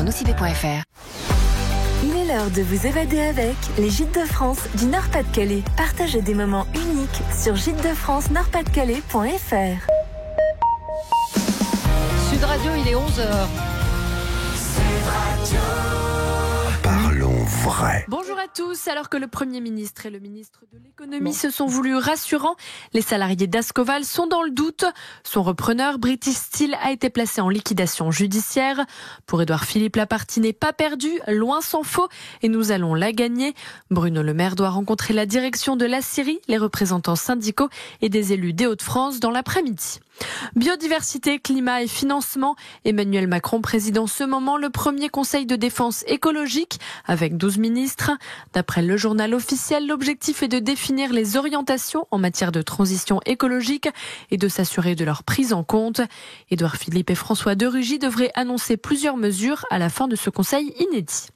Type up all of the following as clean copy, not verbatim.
nocibé.fr. Il est l'heure de vous évader avec les Gîtes de France du Nord-Pas-de-Calais. Partagez des moments uniques sur gîtesdefrance-nordpasdecalais.fr. Sud Radio, il est 11h. Parlons vrai. Bonjour à tous. Alors que le Premier ministre et le ministre de l'Économie se sont voulus rassurants, les salariés d'Ascoval sont dans le doute. Son repreneur, British Steel, a été placé en liquidation judiciaire. Pour Édouard Philippe, la partie n'est pas perdue, loin s'en faut, et nous allons la gagner. Bruno Le Maire doit rencontrer la direction de la Syrie, les représentants syndicaux et des élus des Hauts-de-France dans l'après-midi. Biodiversité, climat et financement. Emmanuel Macron préside en ce moment le premier conseil de défense écologique avec 12 ministres. D'après le journal officiel, l'objectif est de définir les orientations en matière de transition écologique et de s'assurer de leur prise en compte. Édouard Philippe et François de Rugy devraient annoncer plusieurs mesures à la fin de ce conseil inédit.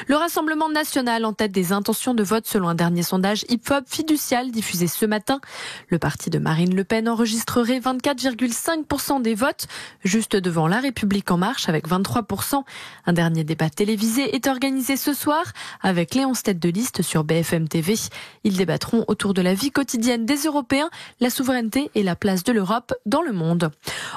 Le Rassemblement national en tête des intentions de vote selon un dernier sondage IFOP fiducial diffusé ce matin. Le parti de Marine Le Pen enregistrerait 24,5% des votes, juste devant La République en marche avec 23%. Un dernier débat télévisé est organisé ce soir avec les 11 têtes de liste sur BFM TV. Ils débattront autour de la vie quotidienne des Européens, la souveraineté et la place de l'Europe dans le monde.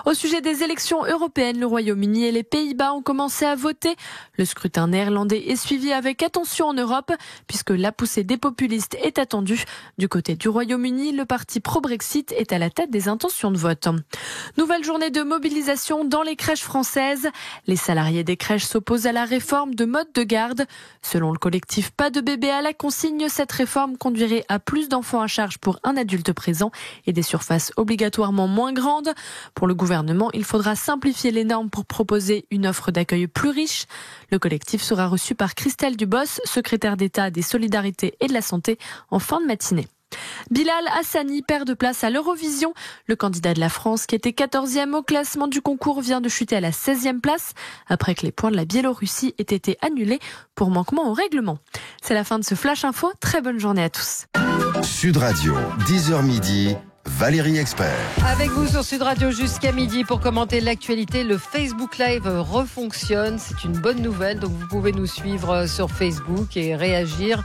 Au sujet des élections européennes, le Royaume-Uni et les Pays-Bas ont commencé à voter. Le scrutin néerlandais est suivi avec attention en Europe puisque la poussée des populistes est attendue. Du côté du Royaume-Uni, le parti pro-Brexit est à la tête des intentions de vote. Nouvelle journée de mobilisation dans les crèches françaises. Les salariés des crèches s'opposent à la réforme de mode de garde. Selon le collectif Pas de bébé à la consigne, cette réforme conduirait à plus d'enfants à charge pour un adulte présent et des surfaces obligatoirement moins grandes. Pour le gouvernement, il faudra simplifier les normes pour proposer une offre d'accueil plus riche. Le collectif sera reçu par Christelle Dubos, secrétaire d'État des Solidarités et de la Santé, en fin de matinée. Bilal Hassani perd de place à l'Eurovision. Le candidat de la France, qui était 14e au classement du concours, vient de chuter à la 16e place après que les points de la Biélorussie aient été annulés pour manquement au règlement. C'est la fin de ce Flash Info. Très bonne journée à tous. Sud Radio, 10h midi. Valérie Expert. Avec vous sur Sud Radio jusqu'à midi pour commenter l'actualité. Le Facebook Live refonctionne. C'est une bonne nouvelle. Donc vous pouvez nous suivre sur Facebook et réagir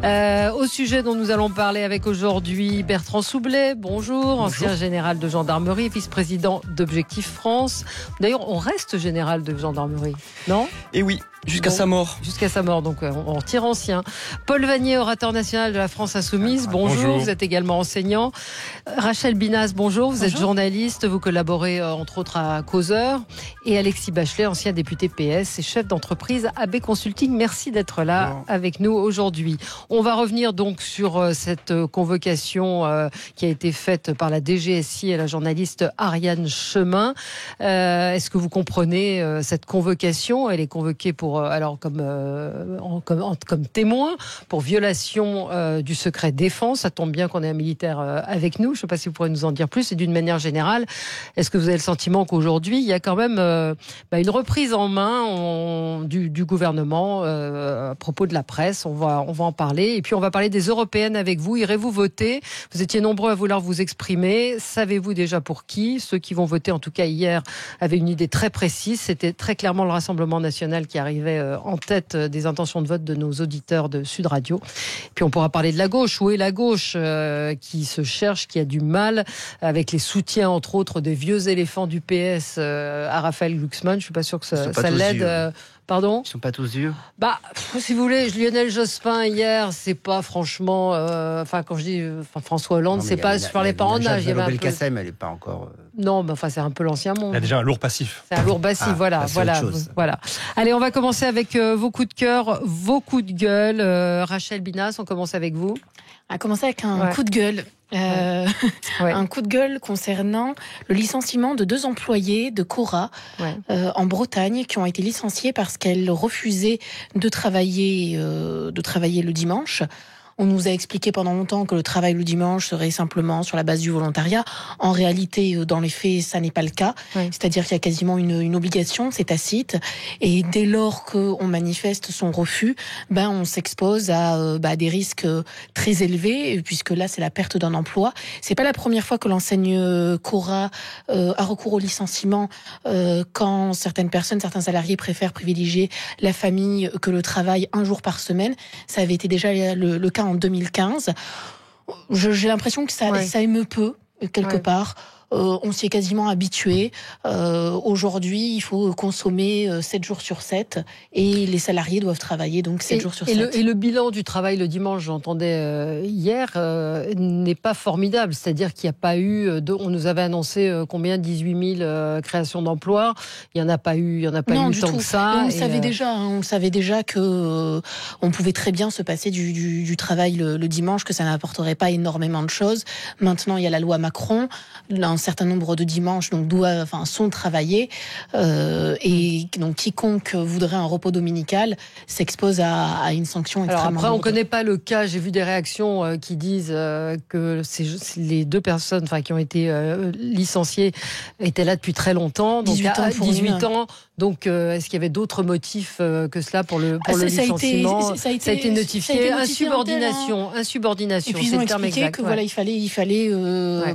au sujet dont nous allons parler avec aujourd'hui Bertrand Soubelet. Bonjour. Ancien général de gendarmerie, vice-président d'Objectif France. D'ailleurs, on reste général de gendarmerie, non ? Et oui. Jusqu'à sa mort. Jusqu'à sa mort, donc on retire ancien. Paul Vanier, orateur national de la France Insoumise, bonjour. Vous êtes également enseignant. Rachel Binas, bonjour. Vous êtes journaliste, vous collaborez entre autres à Causeur. Et Alexis Bachelet, ancien député PS et chef d'entreprise AB Consulting. Merci d'être là avec nous aujourd'hui. On va revenir donc sur cette convocation qui a été faite par la DGSI et la journaliste Ariane Chemin. Est-ce que vous comprenez cette convocation ? Elle est convoquée pour comme témoin pour violation du secret défense. Ça tombe bien qu'on ait un militaire avec nous. Je ne sais pas si vous pourrez nous en dire plus. Et d'une manière générale, est-ce que vous avez le sentiment qu'aujourd'hui, il y a quand même une reprise en main du gouvernement à propos de la presse? On va en parler. Et puis, on va parler des européennes avec vous. Irez-vous voter? Vous étiez nombreux à vouloir vous exprimer. Savez-vous déjà pour qui? Ceux qui vont voter, en tout cas hier, avaient une idée très précise. C'était très clairement le Rassemblement national qui arrivait en tête des intentions de vote de nos auditeurs de Sud Radio. Puis on pourra parler de la gauche. Où est la gauche qui se cherche, qui a du mal avec les soutiens, entre autres, des vieux éléphants du PS à Raphaël Glucksmann. Je ne suis pas sûr que ça l'aide. Pardon ? Ils sont pas tous vieux. Si vous voulez, Lionel Jospin hier, c'est pas franchement. Quand je dis François Hollande, c'est pas sur les parents d'âge. Elle n'est pas encore. Non, mais c'est un peu l'ancien monde. Il a déjà un lourd passif. C'est un lourd passif, voilà. Allez, on va commencer avec vos coups de cœur, vos coups de gueule. Rachel Binas, on commence avec vous. On va commencer avec un coup de gueule. Un coup de gueule concernant le licenciement de 2 employés de Cora en Bretagne qui ont été licenciés parce qu'elles refusaient de travailler le dimanche. On nous a expliqué pendant longtemps que le travail le dimanche serait simplement sur la base du volontariat. En réalité, dans les faits, ça n'est pas le cas. Oui. C'est-à-dire qu'il y a quasiment une obligation, c'est tacite. Et dès lors qu'on manifeste son refus, on s'expose à des risques très élevés, puisque là, c'est la perte d'un emploi. C'est pas la première fois que l'enseigne Cora a recours au licenciement quand certaines certains salariés préfèrent privilégier la famille que le travail un jour par semaine. Ça avait été déjà le cas en 2015. J'ai l'impression que ça émeut peu, quelque part. On s'y est quasiment habitué. Aujourd'hui, il faut consommer 7 jours sur 7 et les salariés doivent travailler donc 7 jours sur 7. Et le bilan du travail le dimanche, j'entendais hier, n'est pas formidable. C'est-à-dire qu'il n'y a pas eu... on nous avait annoncé combien 18 000 créations d'emplois. Il n'y en a pas eu, tant que ça. On savait déjà que on pouvait très bien se passer du travail le dimanche, que ça n'apporterait pas énormément de choses. Maintenant, il y a la loi Macron. Un certain nombre de dimanches sont travaillés et donc quiconque voudrait un repos dominical s'expose à une sanction extrêmement lourde. Après, on ne connaît pas le cas. J'ai vu des réactions qui disent que les 2 personnes qui ont été licenciées étaient là depuis très longtemps. Donc 18 ans. Donc, est-ce qu'il y avait d'autres motifs que cela pour le licenciement? Ça a été notifié. Insubordination. Et puis ils ont expliqué que il fallait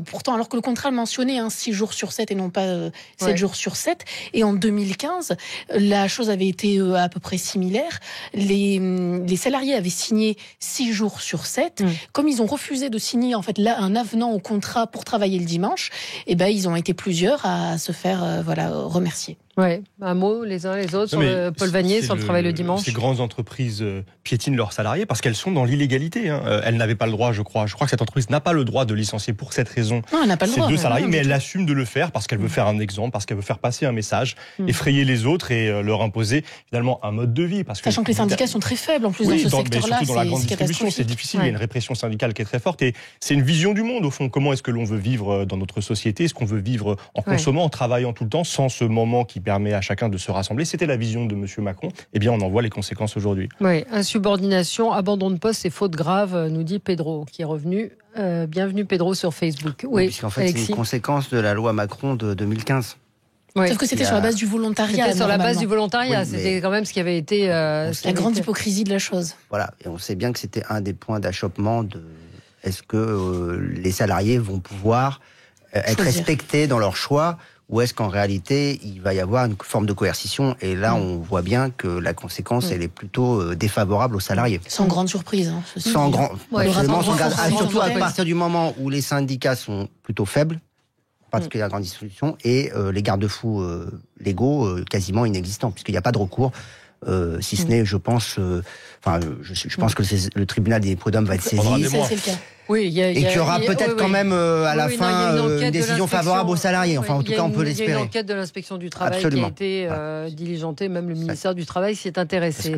pourtant, alors que le contrat le mentionnait 6 jours sur 7 et non pas 7 jours sur 7. Et en 2015, la chose avait été à peu près similaire. Les salariés avaient signé 6 jours sur 7. Comme ils ont refusé de signer un avenant au contrat pour travailler le dimanche, ils ont été plusieurs à se faire remercier. Ouais, un mot les uns les autres sur Paul Vanier sur le travail le dimanche. Ces grandes entreprises piétinent leurs salariés parce qu'elles sont dans l'illégalité. Elles n'avaient pas le droit, je crois que cette entreprise n'a pas le droit de licencier pour cette raison. Non, elle n'a pas le droit. Ces 2 salariés, mais elle assume de le faire parce qu'elle veut faire un exemple, parce qu'elle veut faire passer un message, effrayer les autres et leur imposer finalement un mode de vie. Sachant que les syndicats sont très faibles en plus dans ce secteur-là, surtout dans la grande distribution, c'est difficile. Il y a une répression syndicale qui est très forte et c'est une vision du monde au fond. Comment est-ce que l'on veut vivre dans notre société? Est-ce qu'on veut vivre en consommant, en travaillant tout le temps, sans ce moment qui permet à chacun de se rassembler? C'était la vision de M. Macron. Eh bien, on en voit les conséquences aujourd'hui. Oui, insubordination, abandon de poste et faute grave, nous dit Pedro, qui est revenu. Bienvenue Pedro sur Facebook. Oui, puisqu'en fait, c'est une conséquence de la loi Macron de 2015. Ouais. Sauf que c'était sur la base du volontariat. C'était sur la base du volontariat. C'était quand même ce qui avait été... la grande hypocrisie de la chose. Voilà, et on sait bien que c'était un des points d'achoppement est-ce que les salariés vont pouvoir être respectés dans leur choix ou est-ce qu'en réalité, il va y avoir une forme de coercition? Et là, on voit bien que la conséquence, elle est plutôt défavorable aux salariés. Sans grande surprise. Surtout à partir du moment où les syndicats sont plutôt faibles, en particulier la grande distribution, et les garde-fous légaux quasiment inexistants, puisqu'il n'y a pas de recours. Si ce n'est, je pense que le tribunal des prud'hommes va être saisi. C'est le cas. Oui, et qu'il y aura peut-être quand même à la fin une décision favorable aux salariés. Enfin, en tout cas, on peut l'espérer. Il y a une enquête de l'inspection du travail qui a été diligentée. Même le ministère du Travail s'y est intéressé.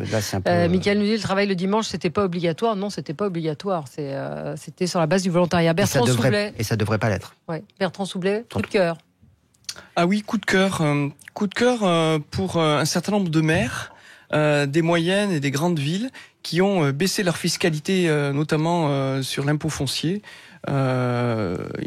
Mickaël nous dit le travail le dimanche, c'était pas obligatoire. Non, c'était pas obligatoire. C'était sur la base du volontariat. Bertrand Soublet. Et ça devrait pas l'être. Ouais. Bertrand Soublet, coup de cœur. Ah oui, coup de cœur. Coup de cœur pour un certain nombre de maires. Des moyennes et des grandes villes qui ont baissé leur fiscalité, notamment sur l'impôt foncier. Il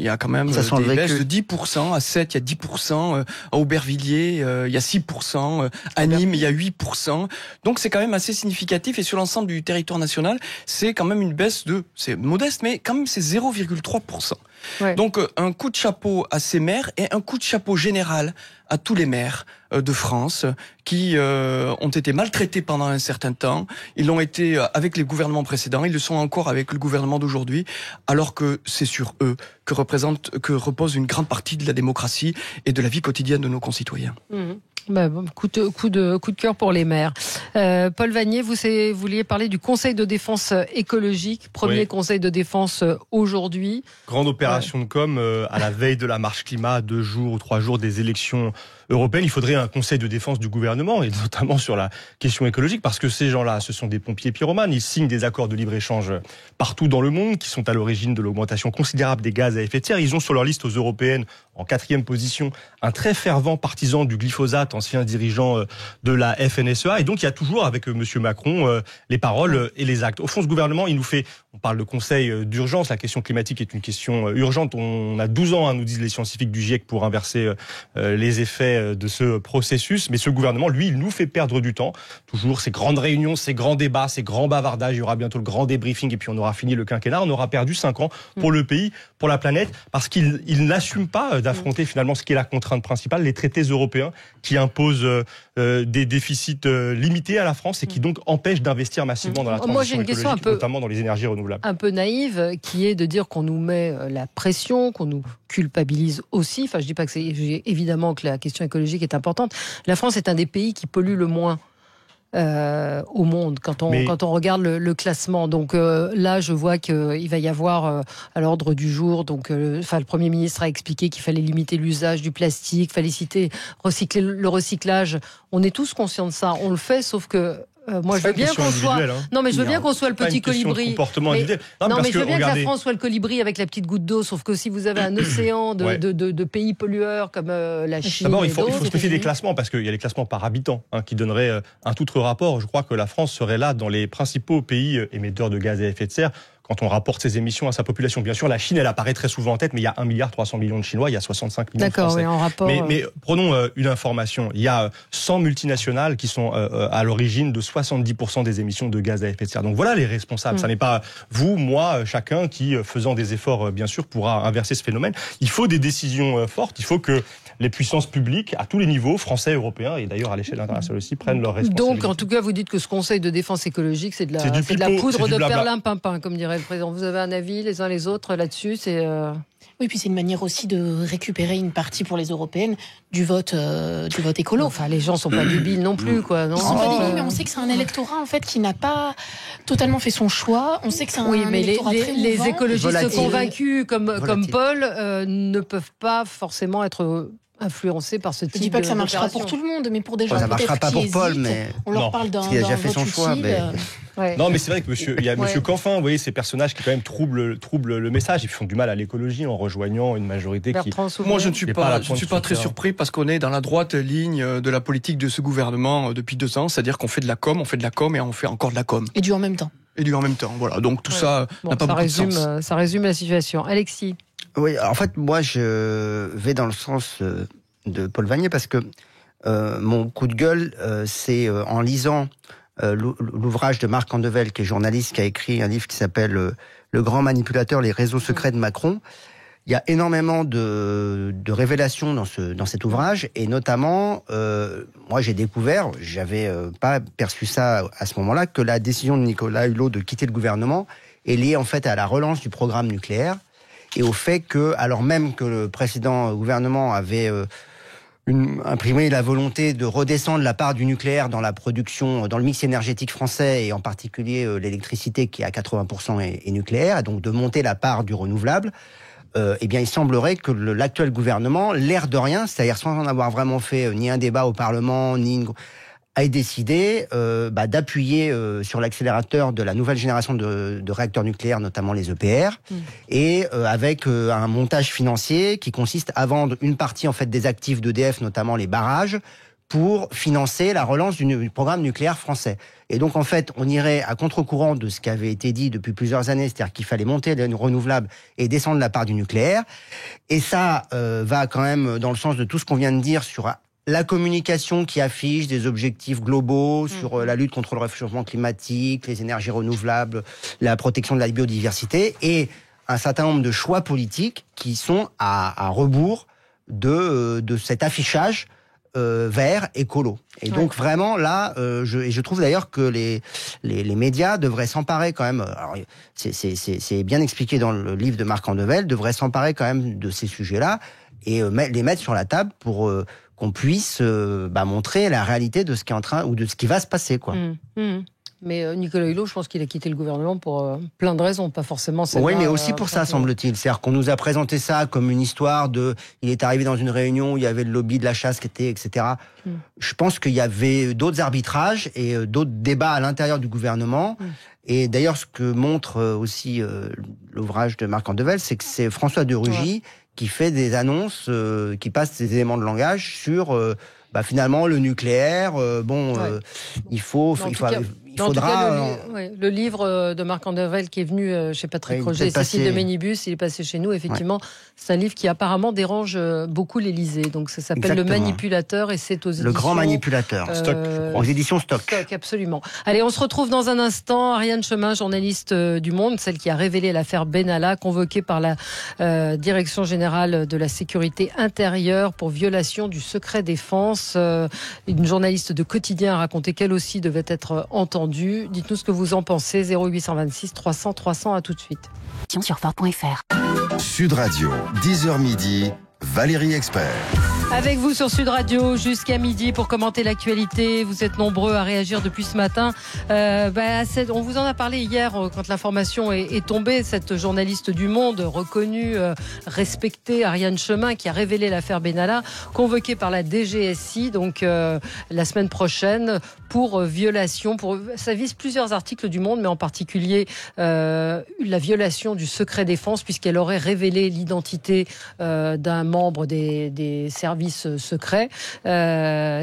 y a quand même des baisses de 10%, à 7 il y a 10%, à Aubervilliers il y a 6%, à Nîmes il y a 8%. Donc c'est quand même assez significatif et sur l'ensemble du territoire national, c'est quand même une baisse c'est modeste mais quand même c'est 0,3%. Ouais. Donc un coup de chapeau à ces maires et un coup de chapeau général à tous les maires de France qui ont été maltraités pendant un certain temps. Ils l'ont été avec les gouvernements précédents, ils le sont encore avec le gouvernement d'aujourd'hui, alors que c'est sur eux que repose une grande partie de la démocratie et de la vie quotidienne de nos concitoyens. Mmh. Coup de cœur pour les maires. Paul Vanier, vous vouliez parler du Conseil de défense écologique, premier Conseil de défense aujourd'hui. Grande opération de com à la veille de la marche climat, 2 jours ou 3 jours des élections européenne. Il faudrait un conseil de défense du gouvernement, et notamment sur la question écologique, parce que ces gens-là, ce sont des pompiers pyromanes. Ils signent des accords de libre-échange partout dans le monde, qui sont à l'origine de l'augmentation considérable des gaz à effet de serre. Ils ont sur leur liste aux européennes, en 4e position, un très fervent partisan du glyphosate, ancien dirigeant de la FNSEA. Et donc, il y a toujours, avec monsieur Macron, les paroles et les actes. Au fond, ce gouvernement, il nous fait, on parle de conseil d'urgence, la question climatique est une question urgente. On a 12 ans, nous disent les scientifiques du GIEC, pour inverser les effets de ce processus. Mais ce gouvernement, lui, il nous fait perdre du temps. Toujours ces grandes réunions, ces grands débats, ces grands bavardages. Il y aura bientôt le grand débriefing et puis on aura fini le quinquennat. On aura perdu 5 ans pour le pays, pour la planète, parce qu'il n'assume pas d'affronter finalement ce qui est la contrainte principale, les traités européens qui imposent des déficits limités à la France et qui donc empêchent d'investir massivement dans la transition écologique, notamment dans les énergies renouvelables. Un peu naïve, qui est de dire qu'on nous met la pression, qu'on nous culpabilise aussi. Enfin, je dis pas que c'est évidemment que la question écologique est importante. La France est un des pays qui pollue le moins au monde quand on regarde le classement. Donc là, je vois qu'il va y avoir à l'ordre du jour. Donc, le Premier ministre a expliqué qu'il fallait limiter l'usage du plastique, fallait recycler le recyclage. On est tous conscients de ça. On le fait, sauf que moi, je veux bien qu'on soit. Non, mais je veux bien qu'on soit le petit colibri. Je veux bien que la France soit le colibri avec la petite goutte d'eau. Sauf que si vous avez un océan de pays pollueurs comme la Chine. D'abord, il faut se méfier des classements, parce qu'il y a les classements par habitant qui donneraient un tout autre rapport. Je crois que la France serait là dans les principaux pays émetteurs de gaz à effet de serre. Quand on rapporte ses émissions à sa population. Bien sûr, la Chine, elle apparaît très souvent en tête, mais il y a 1,3 milliard de Chinois, il y a 65 millions de Français. Oui, en rapport. Mais prenons une information. Il y a 100 multinationales qui sont à l'origine de 70% des émissions de gaz à effet de serre. Donc voilà les responsables. Ça n'est pas vous, moi, chacun qui, faisant des efforts, bien sûr, pourra inverser ce phénomène. Il faut des décisions fortes. Il faut que les puissances publiques, à tous les niveaux, français, européens, et d'ailleurs à l'échelle internationale aussi, prennent leurs responsabilités. Donc, en tout cas, vous dites que ce Conseil de défense écologique, c'est de la poudre de perlimpinpin, comme dirait le président. Vous avez un avis, les uns les autres, là-dessus? Oui, puis c'est une manière aussi de récupérer une partie pour les européennes du vote écolo. Enfin, les gens sont pas débiles non plus, quoi. Non, ils sont pas débiles, mais on sait que c'est un électorat en fait qui n'a pas totalement fait son choix. On sait que c'est un électorat très mouvant. Les écologistes convaincus comme Paul ne peuvent pas forcément être influencé par ce type de. Je dis pas que ça marchera pour tout le monde, mais pour des gens ça marchera pas pour Paul, mais on leur parle d'un il a déjà fait son choix. Non, mais c'est vrai que monsieur Canfin, vous voyez, ces personnages qui quand même troublent le message, ils font du mal à l'écologie en rejoignant une majorité qui. Moi, je ne suis pas très surpris parce qu'on est dans la droite ligne de la politique de ce gouvernement depuis 2 ans, c'est-à-dire qu'on fait de la com, et on fait encore de la com. Et du en même temps. Voilà. Donc tout ça n'a pas beaucoup de sens. Ça résume la situation. Alexis. Oui, en fait, moi, je vais dans le sens de Paul Vanier parce que mon coup de gueule, c'est en lisant l'ouvrage de Marc Andevel, qui est journaliste, qui a écrit un livre qui s'appelle Le grand manipulateur, les réseaux secrets de Macron. Il y a énormément de révélations dans cet ouvrage, et notamment, moi j'ai découvert, j'avais pas perçu ça à ce moment-là, que la décision de Nicolas Hulot de quitter le gouvernement est liée en fait à la relance du programme nucléaire, et au fait que, alors même que le précédent gouvernement avait imprimé la volonté de redescendre la part du nucléaire dans la production, dans le mix énergétique français, et en particulier l'électricité qui à 80% est nucléaire, et donc de monter la part du renouvelable, eh bien il semblerait que l'actuel gouvernement, l'air de rien, c'est-à-dire sans en avoir vraiment fait ni un débat au Parlement, a décidé d'appuyer sur l'accélérateur de la nouvelle génération de réacteurs nucléaires, notamment les EPR, et avec un montage financier qui consiste à vendre une partie en fait des actifs d'EDF, notamment les barrages, pour financer la relance du programme nucléaire français. Et donc en fait, on irait à contre-courant de ce qui avait été dit depuis plusieurs années, c'est-à-dire qu'il fallait monter les renouvelables et descendre la part du nucléaire. Et ça va quand même dans le sens de tout ce qu'on vient de dire sur la communication qui affiche des objectifs globaux sur la lutte contre le réchauffement climatique, les énergies renouvelables, la protection de la biodiversité, et un certain nombre de choix politiques qui sont à rebours de cet affichage vert écolo. Et donc vraiment là, je trouve d'ailleurs que les médias devraient s'emparer quand même. Alors c'est bien expliqué dans le livre de Marc Andevel, devraient s'emparer quand même de ces sujets-là et les mettre sur la table pour qu'on puisse montrer la réalité de ce qui est en train ou de ce qui va se passer, quoi. Mais Nicolas Hulot, je pense qu'il a quitté le gouvernement pour plein de raisons, pas forcément celle-là. Oui, mais aussi pour ça, semble-t-il. C'est-à-dire qu'on nous a présenté ça comme une histoire de... Il est arrivé dans une réunion où il y avait le lobby de la chasse qui était, etc. Je pense qu'il y avait d'autres arbitrages et d'autres débats à l'intérieur du gouvernement. Et d'ailleurs, ce que montre aussi l'ouvrage de Marc Andevelle, c'est que c'est François de Rugy qui fait des annonces, qui passe des éléments de langage sur... finalement, le nucléaire, il faudra... Le livre de Marc Andevelle qui est venu chez Patrick Roger et Cécile de Ménibus, il est passé chez nous, effectivement. C'est un livre qui apparemment dérange beaucoup l'Élysée. Donc ça s'appelle Le Manipulateur et c'est aux éditions... Le Grand Manipulateur. Stock. Aux éditions Stock. Stock, absolument. Allez, on se retrouve dans un instant. Ariane Chemin, journaliste du Monde, celle qui a révélé l'affaire Benalla, convoquée par la Direction Générale de la Sécurité Intérieure pour violation du secret défense. Une journaliste de Quotidien a raconté qu'elle aussi devait être entendue. Dites-nous ce que vous en pensez. 0826 300 300, à tout de suite. Sur Fort.fr. Sud Radio, 10h midi, Valérie Expert. Avec vous sur Sud Radio jusqu'à midi pour commenter l'actualité. Vous êtes nombreux à réagir depuis ce matin. On vous en a parlé hier quand l'information est tombée. Cette journaliste du Monde reconnue, respectée, Ariane Chemin, qui a révélé l'affaire Benalla, convoquée par la DGSI donc la semaine prochaine pour violation. Ça vise plusieurs articles du Monde, mais en particulier la violation du secret défense, puisqu'elle aurait révélé l'identité d'un membre des services secrets.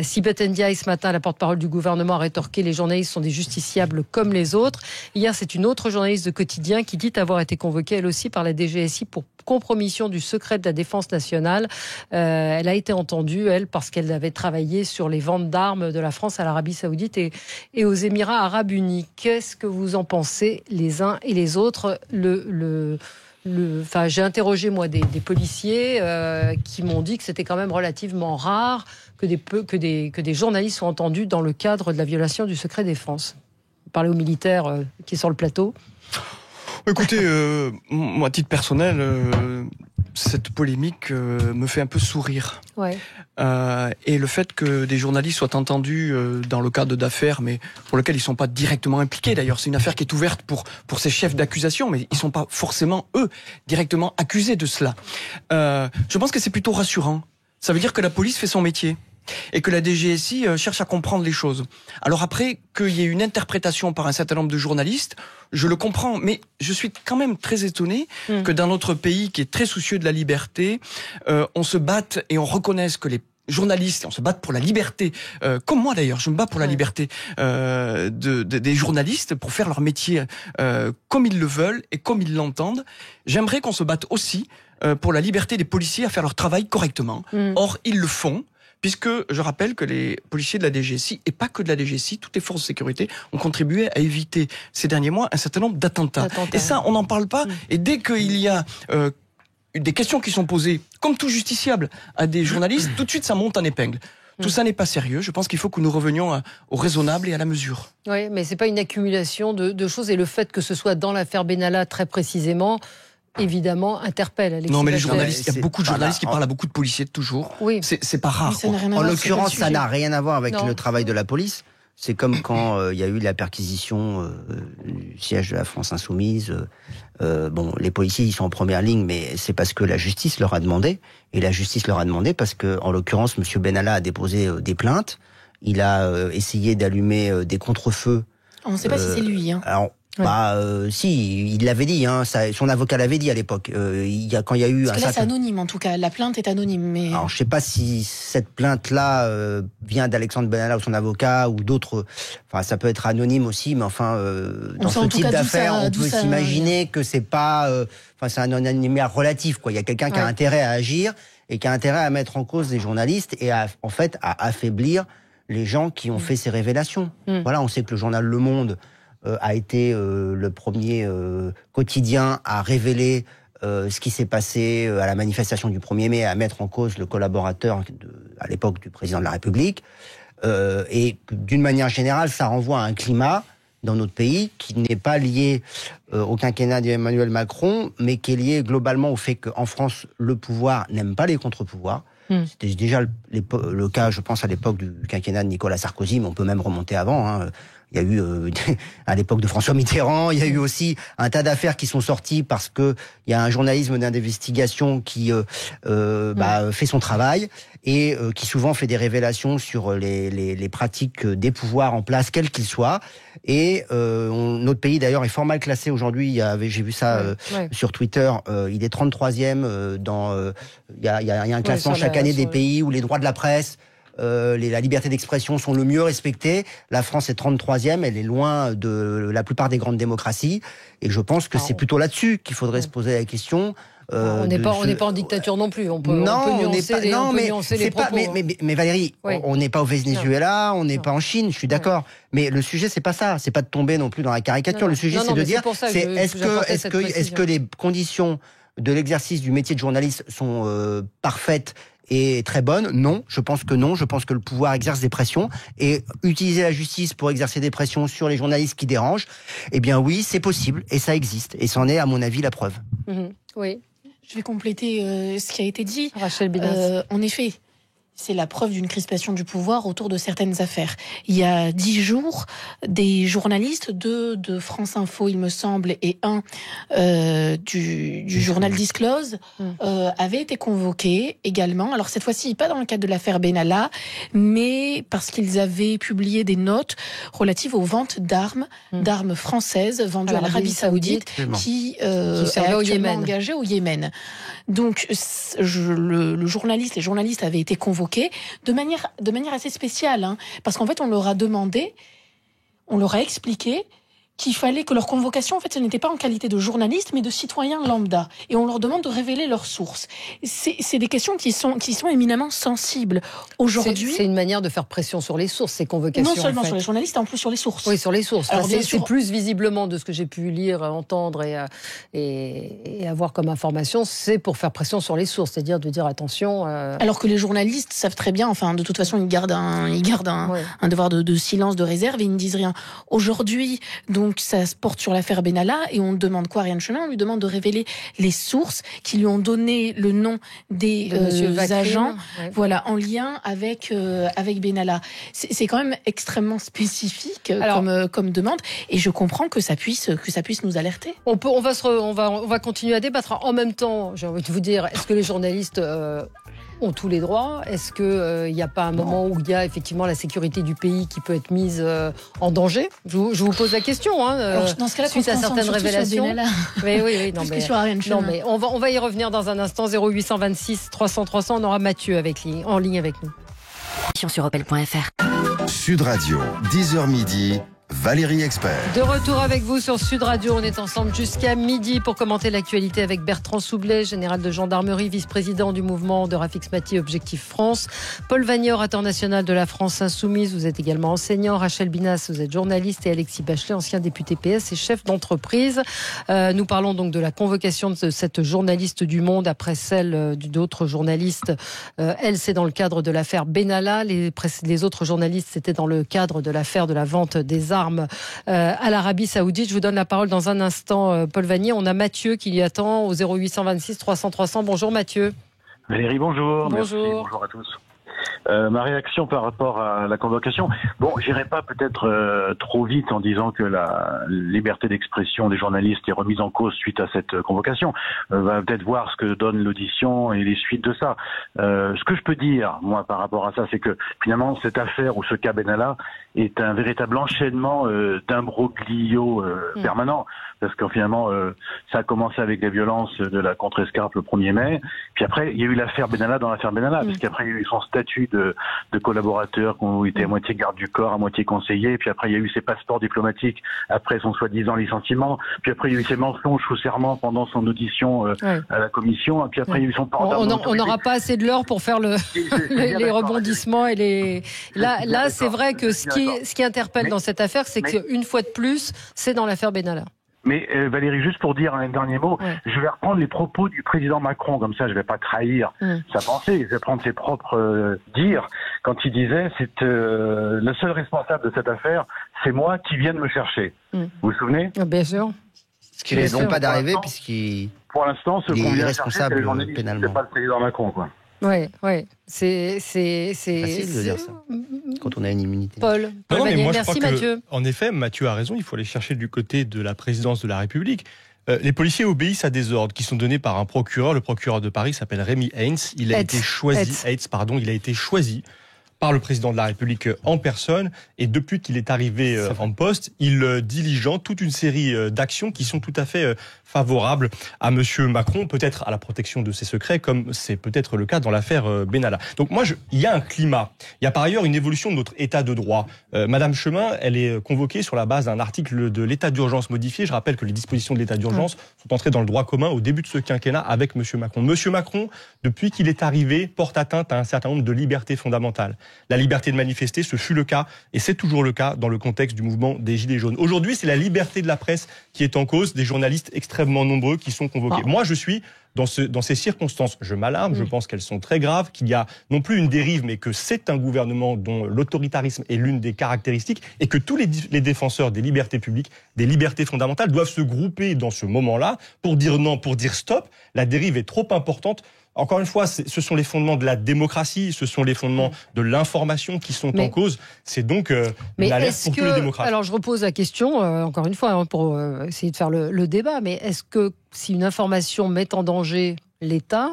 Sibeth Ndiaye, ce matin, la porte-parole du gouvernement, a rétorqué: les journalistes sont des justiciables comme les autres. Hier, c'est une autre journaliste de Quotidien qui dit avoir été convoquée, elle aussi, par la DGSI pour compromission du secret de la défense nationale. Elle a été entendue, elle, parce qu'elle avait travaillé sur les ventes d'armes de la France à l'Arabie Saoudite et aux Émirats Arabes Unis. Qu'est-ce que vous en pensez les uns et les autres? J'ai interrogé moi des policiers qui m'ont dit que c'était quand même relativement rare que des journalistes soient entendus dans le cadre de la violation du secret défense. Vous parlez aux militaires qui sont sur le plateau. Écoutez, moi, à titre personnel, cette polémique me fait un peu sourire. Ouais. Et le fait que des journalistes soient entendus dans le cadre d'affaires, mais pour lesquelles ils ne sont pas directement impliqués. D'ailleurs, c'est une affaire qui est ouverte pour ces chefs d'accusation, mais ils ne sont pas forcément, eux, directement accusés de cela. Je pense que c'est plutôt rassurant. Ça veut dire que la police fait son métier et que la DGSI cherche à comprendre les choses. Alors après, qu'il y ait une interprétation par un certain nombre de journalistes, je le comprends, mais je suis quand même très étonné que dans notre pays qui est très soucieux de la liberté, on se batte et on reconnaisse que les journalistes, on se bat pour la liberté, comme moi d'ailleurs, je me bats pour la liberté des journalistes pour faire leur métier comme ils le veulent et comme ils l'entendent. J'aimerais qu'on se batte aussi pour la liberté des policiers à faire leur travail correctement. Or, ils le font. Puisque je rappelle que les policiers de la DGSI, et pas que de la DGSI, toutes les forces de sécurité ont contribué à éviter ces derniers mois un certain nombre d'attentats. Et ça, on n'en parle pas. Et dès qu'il y a des questions qui sont posées, comme tout justiciable, à des journalistes, tout de suite ça monte en épingle. Tout ça n'est pas sérieux. Je pense qu'il faut que nous revenions au raisonnable et à la mesure. Oui, mais c'est pas une accumulation de choses. Et le fait que ce soit dans l'affaire Benalla très précisément, évidemment, interpelle. Alexis. Non, mais les journalistes, il y a beaucoup de journalistes qui parlent à beaucoup de policiers toujours. Oui. C'est pas rare. En l'occurrence, ça n'a rien à voir avec le travail de la police. C'est comme quand il y a eu la perquisition du siège de la France Insoumise. Les policiers, ils sont en première ligne, mais c'est parce que la justice leur a demandé. Et la justice leur a demandé parce que, en l'occurrence, M. Benalla a déposé des plaintes. Il a essayé d'allumer des contre-feux. On ne sait pas si c'est lui. Alors, si, il l'avait dit, son avocat l'avait dit à l'époque. Quand il y a eu parce que là, c'est anonyme en tout cas. La plainte est anonyme, mais. Alors, je sais pas si cette plainte-là vient d'Alexandre Benalla ou son avocat ou d'autres. Enfin, ça peut être anonyme aussi, mais enfin, dans ce type d'affaires, on peut s'imaginer que c'est pas. C'est un anonymat relatif, quoi. Il y a quelqu'un qui a intérêt à agir et qui a intérêt à mettre en cause des journalistes et à affaiblir les gens qui ont fait ces révélations. Voilà, on sait que le journal Le Monde a été le premier quotidien à révéler ce qui s'est passé à la manifestation du 1er mai, à mettre en cause le collaborateur à l'époque du président de la République. Et d'une manière générale, ça renvoie à un climat dans notre pays qui n'est pas lié au quinquennat d'Emmanuel Macron, mais qui est lié globalement au fait qu'en France, le pouvoir n'aime pas les contre-pouvoirs. C'était déjà le cas, je pense, à l'époque du quinquennat de Nicolas Sarkozy, mais on peut même remonter avant. Il y a eu, à l'époque de François Mitterrand, il y a eu aussi un tas d'affaires qui sont sorties parce que il y a un journalisme d'investigation qui fait son travail et qui souvent fait des révélations sur les pratiques des pouvoirs en place, quels qu'ils soient. Et notre pays d'ailleurs est fort mal classé aujourd'hui. J'ai vu ça sur Twitter. Il est 33e il y a un classement chaque année des pays où les droits de la presse, la liberté d'expression sont le mieux respectées. La France est 33e, elle est loin de la plupart des grandes démocraties. Et je pense que c'est plutôt là-dessus qu'il faudrait se poser la question. On n'est pas en dictature non plus. On peut nuancer les propos. Mais Valérie, on n'est pas au Venezuela, on n'est pas en Chine, je suis d'accord. Mais le sujet, c'est pas ça. C'est pas de tomber non plus dans la caricature. Le sujet, c'est de dire, est-ce que les conditions de l'exercice du métier de journaliste sont parfaites et très bonne? Non, je pense que non. Je pense que le pouvoir exerce des pressions et utiliser la justice pour exercer des pressions sur les journalistes qui dérangent, eh bien oui, c'est possible et ça existe. Et c'en est, à mon avis, la preuve. Oui. Je vais compléter ce qui a été dit. Rachel Binas. En effet, c'est la preuve d'une crispation du pouvoir autour de certaines affaires. Il y a 10 jours, des journalistes, 2 de France Info, il me semble, et 1 du journal Disclose, avaient été convoqués également. Alors cette fois-ci, pas dans le cadre de l'affaire Benalla, mais parce qu'ils avaient publié des notes relatives aux ventes d'armes françaises vendues à l'Arabie Saoudite, qui est actuellement engagée au Yémen. Donc les journalistes avaient été convoqués de manière assez spéciale, parce qu'en fait on leur a demandé, on leur a expliqué qu'il fallait que leur convocation, en fait, ce n'était pas en qualité de journaliste, mais de citoyen lambda. Et on leur demande de révéler leurs sources. C'est des questions qui sont éminemment sensibles. Aujourd'hui, c'est une manière de faire pression sur les sources, ces convocations. Non seulement sur les journalistes, en plus sur les sources. Oui, sur les sources. Alors, c'est plus visiblement de ce que j'ai pu lire, entendre et avoir comme information, c'est pour faire pression sur les sources, c'est-à-dire de dire attention. Alors que les journalistes savent très bien, enfin, de toute façon, ils gardent un devoir de silence, de réserve, et ils ne disent rien. Aujourd'hui, donc, ça se porte sur l'affaire Benalla et on demande quoi, Ariane Chemin? On lui demande de révéler les sources qui lui ont donné le nom des agents, voilà, en lien avec Benalla. C'est quand même extrêmement spécifique comme demande, et je comprends que ça puisse nous alerter. On va continuer à débattre. En même temps, j'ai envie de vous dire, est-ce que les journalistes ont tous les droits? Est-ce qu'il n'y a pas un moment où il y a effectivement la sécurité du pays qui peut être mise en danger? Je vous pose la question. Alors, dans ce cas-là, suite à certaines révélations. Oui, non, mais on va y revenir dans un instant. 0826 300 300. On aura Mathieu en ligne avec nous. Sur Opel.fr. Sud Radio, 10h midi. Valérie Expert. De retour avec vous sur Sud Radio. On est ensemble jusqu'à midi pour commenter l'actualité avec Bertrand Soublet, général de gendarmerie, vice-président du mouvement de Rafik Smati Objectif France. Paul Vagnier, orateur national de la France Insoumise. Vous êtes également enseignant. Rachel Binas, vous êtes journaliste. Et Alexis Bachelet, ancien député PS et chef d'entreprise. Nous parlons donc de la convocation de cette journaliste du Monde après celle d'autres journalistes. Elle, c'est dans le cadre de l'affaire Benalla. Les autres journalistes, c'était dans le cadre de l'affaire de la vente des armes à l'Arabie Saoudite. Je vous donne la parole dans un instant, Paul Vagnier. On a Mathieu qui y attend au 0826 300 300. Bonjour Mathieu. Valérie, bonjour. Bonjour. Merci, bonjour à tous. Ma réaction par rapport à la convocation, j'irai pas peut-être trop vite en disant que la liberté d'expression des journalistes est remise en cause suite à cette convocation. On va peut-être voir ce que donne l'audition et les suites de ça. Ce que je peux dire, moi, par rapport à ça, c'est que finalement, cette affaire ou ce cas Benalla est un véritable enchaînement d'imbroglio permanent. Parce que finalement, ça a commencé avec les violences de la contre-escarpe le 1er mai. Puis après, il y a eu l'affaire Benalla dans l'affaire Benalla. Parce qu'après, il y a eu son statut de collaborateur qui ont été à moitié garde du corps, à moitié conseiller. Puis après, il y a eu ses passeports diplomatiques après son soi-disant licenciement. Puis après, il y a eu ses mensonges sous serment pendant son audition à la commission. Puis après, il y a eu son port d'armes. On n'aura pas assez de l'heure pour faire les rebondissements et les... Là, c'est vrai que ce qui interpelle dans cette affaire, c'est qu'une fois de plus, c'est dans l'affaire Benalla. Mais Valérie, juste pour dire un dernier mot, je vais reprendre les propos du président Macron, comme ça je vais pas trahir sa pensée, je vais prendre ses propres dires, quand il disait c'est le seul responsable de cette affaire, c'est moi qui viens de me chercher. Vous vous souvenez? Bien sûr. Ce qui n'est donc pas d'arriver puisqu'il pour l'instant, ce qu'on vient chercher, c'est les journalistes, pénalement. c'est pas le président Macron, quoi. Ouais. C'est facile de dire ça quand on a une immunité. Paul. Non, mais moi, merci je crois Mathieu. En effet, Mathieu a raison. Il faut aller chercher du côté de la présidence de la République. Les policiers obéissent à des ordres qui sont donnés par un procureur. Le procureur de Paris s'appelle Rémi Heitz. Il a été choisi par le président de la République en personne. Et depuis qu'il est arrivé en poste, il diligente toute une série d'actions qui sont tout à fait favorables à Monsieur Macron, peut-être à la protection de ses secrets, comme c'est peut-être le cas dans l'affaire Benalla. Donc moi, il y a un climat. Il y a par ailleurs une évolution de notre état de droit. Madame Chemin, elle est convoquée sur la base d'un article de l'état d'urgence modifié. Je rappelle que les dispositions de l'état d'urgence sont entrées dans le droit commun au début de ce quinquennat avec Monsieur Macron. Monsieur Macron, depuis qu'il est arrivé, porte atteinte à un certain nombre de libertés fondamentales. La liberté de manifester, ce fut le cas, et c'est toujours le cas dans le contexte du mouvement des Gilets jaunes. Aujourd'hui, c'est la liberté de la presse qui est en cause, des journalistes extrêmement nombreux qui sont convoqués. Moi, je suis dans ces circonstances. Je m'alarme, je pense qu'elles sont très graves, qu'il y a non plus une dérive, mais que c'est un gouvernement dont l'autoritarisme est l'une des caractéristiques, et que tous les défenseurs des libertés publiques, des libertés fondamentales, doivent se grouper dans ce moment-là pour dire non, pour dire stop. La dérive est trop importante. Encore une fois, ce sont les fondements de la démocratie, ce sont les fondements de l'information qui sont en cause. C'est donc une alerte pour tous les démocrates. Alors je repose la question, encore une fois, pour essayer de faire le débat, mais est-ce que si une information met en danger l'État,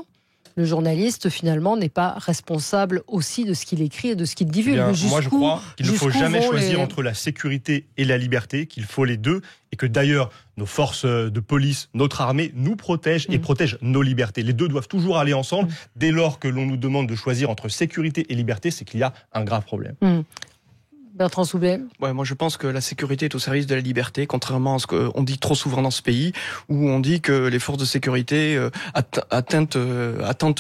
le journaliste, finalement, n'est pas responsable aussi de ce qu'il écrit et de ce qu'il divulgue? Moi, je crois qu'il ne faut jamais choisir entre la sécurité et la liberté, qu'il faut les deux, et que d'ailleurs, nos forces de police, notre armée, nous protègent et protègent nos libertés. Les deux doivent toujours aller ensemble. Dès lors que l'on nous demande de choisir entre sécurité et liberté, c'est qu'il y a un grave problème. Bertrand Soubelet. Ouais, moi je pense que la sécurité est au service de la liberté, contrairement à ce qu'on dit trop souvent dans ce pays, où on dit que les forces de sécurité attentent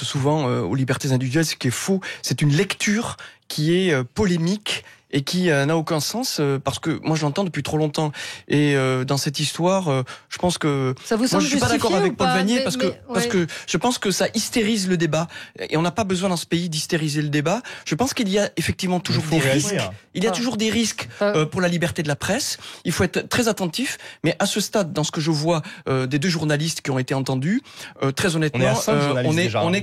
souvent aux libertés individuelles, ce qui est faux. C'est une lecture qui est polémique et qui n'a aucun sens, parce que moi je l'entends depuis trop longtemps. Et dans cette histoire, je pense que ça vous semble moi je suis pas d'accord avec Paul Vanier, parce que je pense que ça hystérise le débat, et on n'a pas besoin dans ce pays d'hystériser le débat. Je pense qu'il y a effectivement toujours des risques. Il y a toujours des risques pour la liberté de la presse. Il faut être très attentif, mais à ce stade, dans ce que je vois des deux journalistes qui ont été entendus, très honnêtement, on est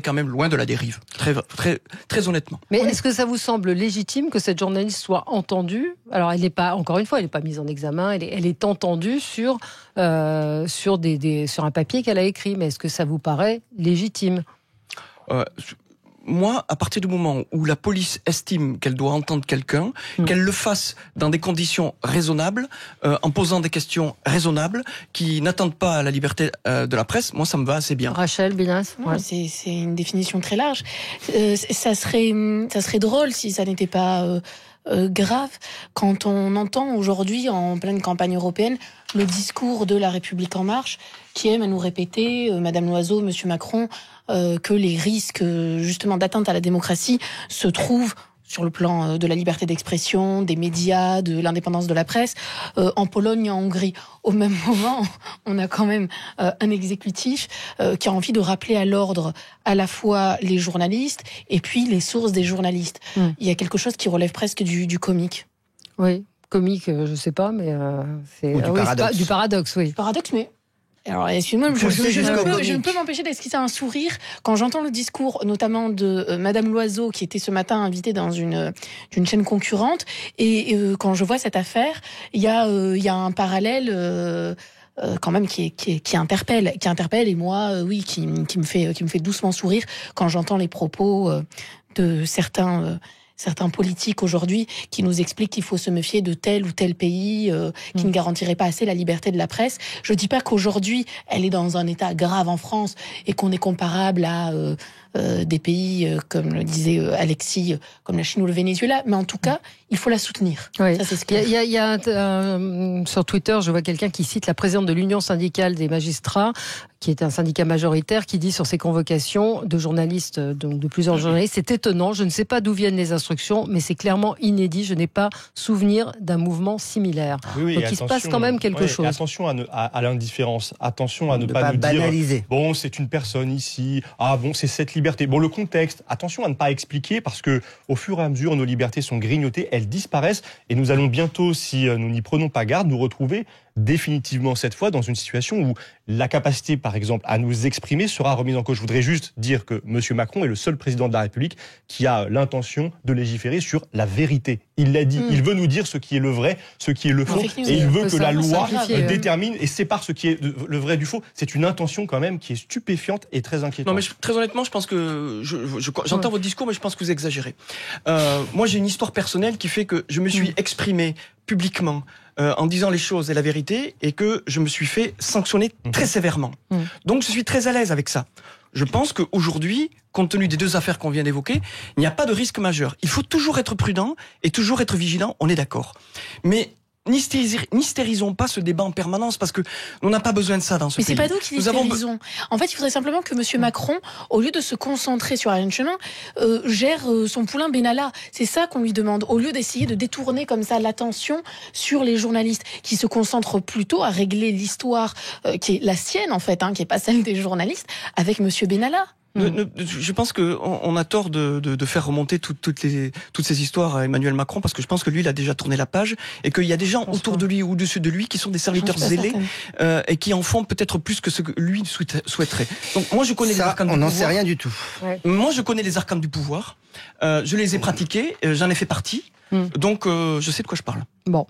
quand même loin de la dérive. Très honnêtement. Mais est-ce que ça vous semble légitime que cette journaliste soit entendue? Alors, elle n'est pas, encore une fois, elle n'est pas mise en examen, elle est entendue sur un papier qu'elle a écrit. Mais est-ce que ça vous paraît légitime? Moi, à partir du moment où la police estime qu'elle doit entendre quelqu'un, qu'elle le fasse dans des conditions raisonnables, en posant des questions raisonnables, qui n'attendent pas à la liberté de la presse, moi ça me va assez bien. Rachel Binas. C'est une définition très large. Ça serait drôle si ça n'était pas grave quand on entend aujourd'hui, en pleine campagne européenne, le discours de La République En Marche, qui aime à nous répéter, Madame Loiseau, Monsieur Macron, que les risques justement d'atteinte à la démocratie se trouvent sur le plan de la liberté d'expression, des médias, de l'indépendance de la presse, en Pologne et en Hongrie. Au même moment, on a quand même un exécutif qui a envie de rappeler à l'ordre à la fois les journalistes et puis les sources des journalistes. Il y a quelque chose qui relève presque du comique. Oui, comique, je sais pas, mais c'est du paradoxe, oui. Paradoxe, mais... Alors, excusez-moi, je ne peux m'empêcher d'esquisser un sourire quand j'entends le discours, notamment de Madame Loiseau, qui était ce matin invitée dans une chaîne concurrente, et quand je vois cette affaire, il y a un parallèle quand même qui interpelle, et moi, qui me fait doucement sourire quand j'entends les propos de certains politiques aujourd'hui qui nous expliquent qu'il faut se méfier de tel ou tel pays qui ne garantirait pas assez la liberté de la presse. Je dis pas qu'aujourd'hui elle est dans un état grave en France et qu'on est comparable à des pays comme le disait Alexis, comme la Chine ou le Venezuela, mais en tout cas il faut la soutenir. Oui. Ça, c'est ce qu'il y a sur Twitter, je vois quelqu'un qui cite la présidente de l'Union syndicale des magistrats, qui est un syndicat majoritaire, qui dit sur ces convocations de journalistes, donc de plusieurs journalistes, c'est étonnant, je ne sais pas d'où viennent les instructions, mais c'est clairement inédit, je n'ai pas souvenir d'un mouvement similaire. Oui, donc il se passe quand même quelque chose. Attention à l'indifférence, attention à ne pas nous banaliser. Dire bon, c'est une personne ici, c'est cette liberté. Bon, le contexte, attention à ne pas expliquer, parce que au fur et à mesure, nos libertés sont grignotées, elles disparaissent, et nous allons bientôt, si nous n'y prenons pas garde, nous retrouver définitivement cette fois dans une situation où la capacité, par exemple, à nous exprimer sera remise en cause. Je voudrais juste dire que M. Macron est le seul président de la République qui a l'intention de légiférer sur la vérité. Il l'a dit. Il veut nous dire ce qui est le vrai, ce qui est le faux, et il veut que la loi détermine et sépare ce qui est le vrai du faux. C'est une intention quand même qui est stupéfiante et très inquiétante. Non, mais très honnêtement, je pense que j'entends votre discours, mais je pense que vous exagérez. Moi, j'ai une histoire personnelle qui fait que je me suis exprimé publiquement en disant les choses et la vérité, et que je me suis fait sanctionner très sévèrement. Donc, je suis très à l'aise avec ça. Je pense qu'aujourd'hui, compte tenu des deux affaires qu'on vient d'évoquer, il n'y a pas de risque majeur. Il faut toujours être prudent et toujours être vigilant, on est d'accord. Mais n'hystérisons pas ce débat en permanence, parce que on n'a pas besoin de ça dans ce pays. Mais c'est pas nous qui l'hystérisons. En fait, il faudrait simplement que M. Macron, au lieu de se concentrer sur Alain Chemin, gère son poulain Benalla. C'est ça qu'on lui demande, au lieu d'essayer de détourner comme ça l'attention sur les journalistes, qui se concentrent plutôt à régler l'histoire qui est la sienne, en fait, qui est pas celle des journalistes, avec M. Benalla. Je pense qu'on a tort de faire remonter toutes ces histoires à Emmanuel Macron, parce que je pense que lui, il a déjà tourné la page, et qu'il y a des gens autour de lui ou au-dessus de lui qui sont des serviteurs zélés et qui en font peut-être plus que ce que lui souhaiterait. Donc moi, je connais les arcanes du pouvoir. On n'en sait rien du tout. Ouais. Moi, je connais les arcanes du pouvoir. Je les ai pratiqués. J'en ai fait partie. Donc, je sais de quoi je parle. Bon,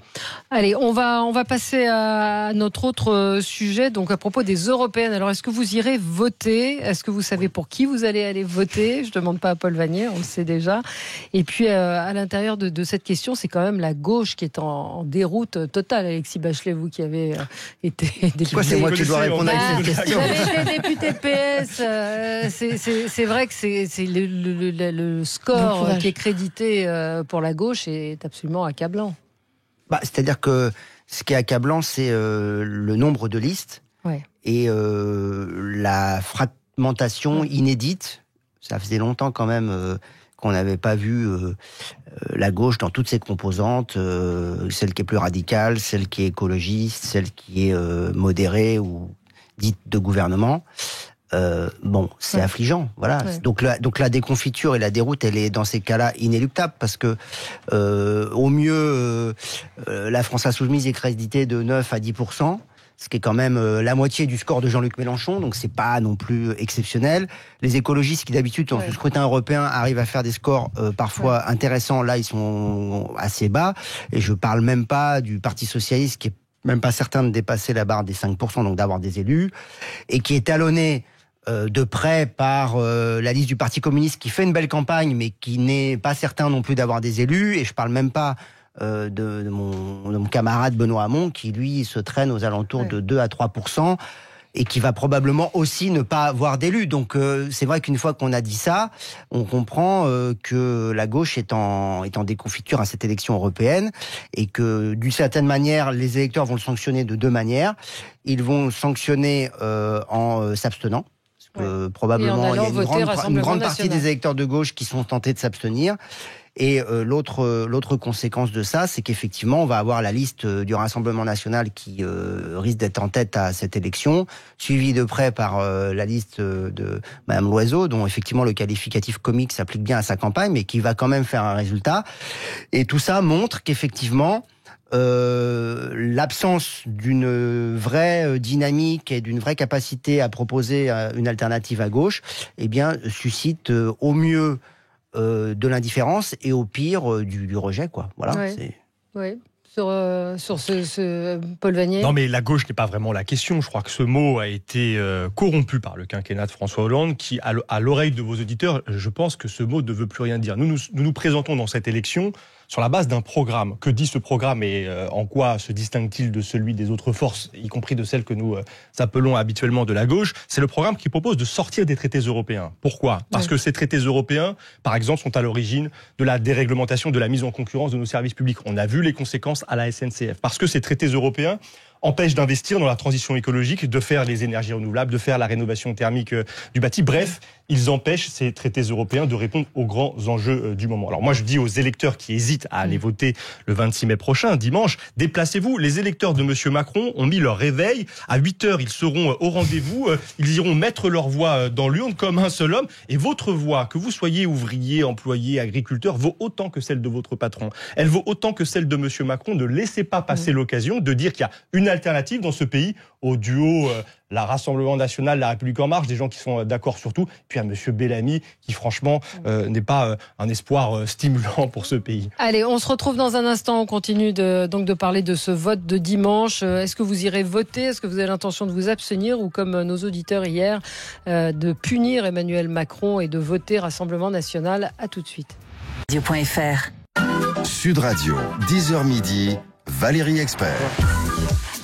allez, on va passer à notre autre sujet, donc à propos des européennes. Alors, est-ce que vous irez voter ? Est-ce que vous savez pour qui vous allez aller voter ? Je ne demande pas à Paul Vannier, on le sait déjà. Et puis, à l'intérieur de cette question, c'est quand même la gauche qui est en déroute totale. Alexis Bachelet, vous qui avez été député. Quoi, c'est moi qui dois répondre à cette question. Vous avez été député PS. C'est vrai que c'est le score qui est crédité pour la gauche est absolument accablant. C'est-à-dire que ce qui est accablant, c'est le nombre de listes et la fragmentation inédite. Ça faisait longtemps quand même qu'on n'avait pas vu la gauche dans toutes ses composantes, celle qui est plus radicale, celle qui est écologiste, celle qui est modérée ou dite de gouvernement. C'est affligeant, voilà. Ouais. Donc la déconfiture et la déroute, elle est dans ces cas-là inéluctable, parce que au mieux la France Insoumise est créditée de 9 à 10%, ce qui est quand même la moitié du score de Jean-Luc Mélenchon, donc c'est pas non plus exceptionnel. Les écologistes qui d'habitude dans ce scrutin européen arrivent à faire des scores parfois intéressants, là ils sont assez bas, et je parle même pas du Parti socialiste qui est même pas certain de dépasser la barre des 5%, donc d'avoir des élus, et qui est talonné de près par la liste du Parti communiste, qui fait une belle campagne, mais qui n'est pas certain non plus d'avoir des élus. Et je parle même pas de mon camarade Benoît Hamon, qui lui se traîne aux alentours de 2 à 3%, et qui va probablement aussi ne pas avoir d'élus. Donc c'est vrai qu'une fois qu'on a dit ça, on comprend que la gauche est en déconfiture à cette élection européenne, et que d'une certaine manière, les électeurs vont le sanctionner de deux manières. Ils vont le sanctionner en s'abstenant. Probablement, il y a une grande partie des électeurs de gauche qui sont tentés de s'abstenir. Et l'autre conséquence de ça, c'est qu'effectivement, on va avoir la liste du Rassemblement national qui risque d'être en tête à cette élection, suivie de près par la liste de Madame Loiseau, dont effectivement le qualificatif comique s'applique bien à sa campagne, mais qui va quand même faire un résultat. Et tout ça montre qu'effectivement, l'absence d'une vraie dynamique et d'une vraie capacité à proposer une alternative à gauche, suscite au mieux de l'indifférence et au pire du rejet, quoi. Voilà. Oui. Sur ce Paul Vannier. Non, mais la gauche n'est pas vraiment la question. Je crois que ce mot a été corrompu par le quinquennat de François Hollande, qui, à l'oreille de vos auditeurs, je pense que ce mot ne veut plus rien dire. Nous présentons dans cette élection sur la base d'un programme. Que dit ce programme et en quoi se distingue-t-il de celui des autres forces, y compris de celles que nous appelons habituellement de la gauche? C'est le programme qui propose de sortir des traités européens. Pourquoi ? Parce que ces traités européens, par exemple, sont à l'origine de la déréglementation, de la mise en concurrence de nos services publics. On a vu les conséquences à la SNCF. Parce que ces traités européens empêchent d'investir dans la transition écologique, de faire les énergies renouvelables, de faire la rénovation thermique du bâti. Bref, ils empêchent ces traités européens de répondre aux grands enjeux du moment. Alors moi, je dis aux électeurs qui hésitent à aller voter le 26 mai prochain, dimanche, déplacez-vous. Les électeurs de M. Macron ont mis leur réveil. À 8h, ils seront au rendez-vous. Ils iront mettre leur voix dans l'urne comme un seul homme. Et votre voix, que vous soyez ouvrier, employé, agriculteur, vaut autant que celle de votre patron. Elle vaut autant que celle de M. Macron. Ne laissez pas passer l'occasion de dire qu'il y a une alternative dans ce pays au duo la Rassemblement National, la République En Marche, des gens qui sont d'accord sur tout, puis à monsieur Bellamy qui franchement n'est pas un espoir stimulant pour ce pays. Allez, on se retrouve dans un instant, on continue donc de parler de ce vote de dimanche. Est-ce que vous irez voter? Est-ce que vous avez l'intention de vous abstenir ou comme nos auditeurs hier, de punir Emmanuel Macron et de voter Rassemblement National? À tout de suite. Radio.fr. Sud Radio, 10h midi, Valérie Expert.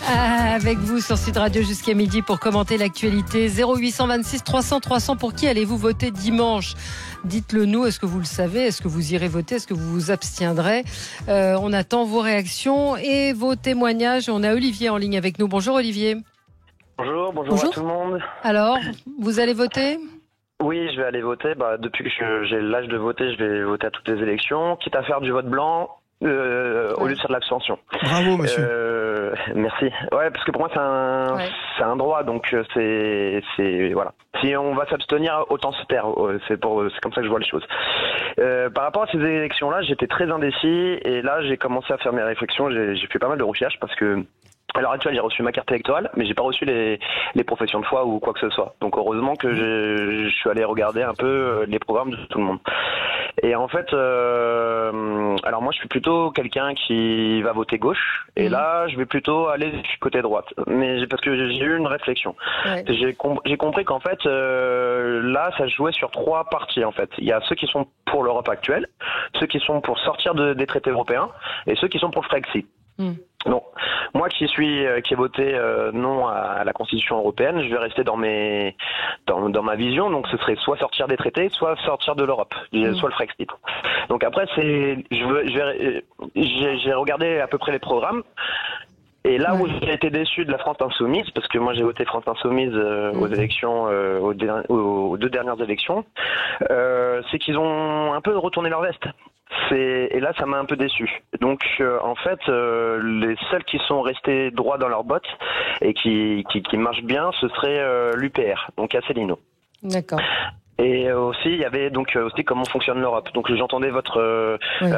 Avec vous sur Sud Radio jusqu'à midi pour commenter l'actualité. 0826 300 300, pour qui allez-vous voter dimanche? Dites-le nous, est-ce que vous le savez? Est-ce que vous irez voter? Est-ce que vous vous abstiendrez? On attend vos réactions et vos témoignages. On a Olivier en ligne avec nous. Bonjour Olivier. Bonjour à tout le monde. Alors, vous allez voter? Oui, je vais aller voter. Depuis que j'ai l'âge de voter, je vais voter à toutes les élections, quitte à faire du vote blanc. Au lieu de faire de l'abstention. Bravo, monsieur. Merci. Ouais, parce que pour moi, c'est un droit, donc c'est voilà. Si on va s'abstenir, autant se taire. C'est comme ça que je vois les choses. Par rapport à ces élections-là, j'étais très indécis, et là, j'ai commencé à faire mes réflexions. J'ai fait pas mal de recherches parce que à l'heure actuelle, j'ai reçu ma carte électorale, mais j'ai pas reçu les professions de foi ou quoi que ce soit. Donc heureusement que je suis allé regarder un peu les programmes de tout le monde. Et en fait, alors moi je suis plutôt quelqu'un qui va voter gauche, et là je vais plutôt aller du côté droite. Mais parce que j'ai eu une réflexion. Ouais. J'ai compris qu'en fait là ça jouait sur 3 parties en fait. Il y a ceux qui sont pour l'Europe actuelle, ceux qui sont pour sortir des traités européens, et ceux qui sont pour le Frexit. Non, moi qui ai voté non à la Constitution européenne, je vais rester dans ma vision. Donc ce serait soit sortir des traités, soit sortir de l'Europe, soit le Frexit. Donc après j'ai regardé à peu près les programmes. Et là où j'ai été déçu de la France Insoumise, parce que moi j'ai voté France Insoumise aux élections, aux 2 dernières élections, c'est qu'ils ont un peu retourné leur veste. Et là, ça m'a un peu déçu. Donc, en fait, les seuls qui sont restés droits dans leurs bottes et qui marchent bien, ce serait l'UPR, donc Asselineau. D'accord. Et aussi, il y avait donc aussi comment fonctionne l'Europe. Donc, j'entendais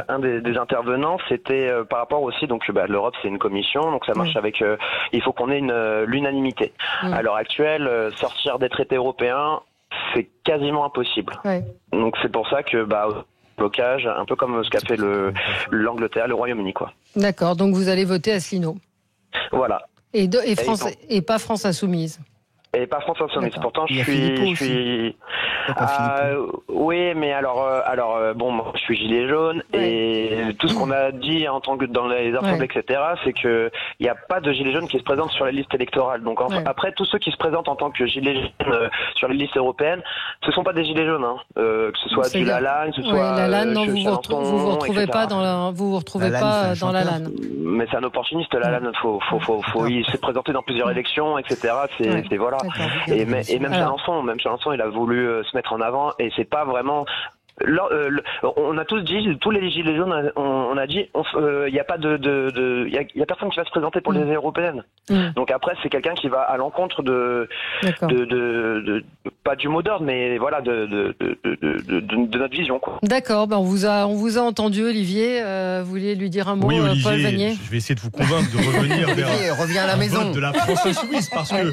un des intervenants, c'était par rapport aussi, donc l'Europe, c'est une commission, donc ça marche avec. Il faut qu'on ait l'unanimité. À l'heure actuelle, sortir des traités européens, c'est quasiment impossible. Donc, c'est pour ça que blocage, un peu comme ce qu'a fait l'Angleterre, le Royaume-Uni, quoi. D'accord, donc vous allez voter Asselineau. Voilà. Et pas France Insoumise. Et pas France Insoumise. Pourtant, je suis. Oui, mais alors, bon, moi, je suis gilet jaune, et tout ce qu'on a dit en tant que dans les assemblées, etc., c'est que il n'y a pas de gilets jaunes qui se présentent sur les listes électorales. Donc après, tous ceux qui se présentent en tant que gilets jaunes sur les listes européennes, ce sont pas des gilets jaunes, hein. Que ce soit du Lalanne, que ce soit Lalanne, non, vous vous retrouvez pas dans la Lalanne. Mais c'est un opportuniste, Lalanne. Il s'est présenté dans plusieurs élections, etc. C'est voilà. Et même Chalençon, il a voulu se mettre en avant, et c'est pas vraiment. On a tous dit, tous les gilets jaunes, on a dit, il y a pas y a personne qui va se présenter pour les européennes. Donc après, c'est quelqu'un qui va à l'encontre de pas du mot d'ordre, mais voilà, de notre vision, quoi. D'accord, on vous a entendu, Olivier. Vous vouliez lui dire un mot, oui, Olivier, Paul Vanier? Je vais essayer de vous convaincre de revenir reviens à la maison de la France Insoumise, parce que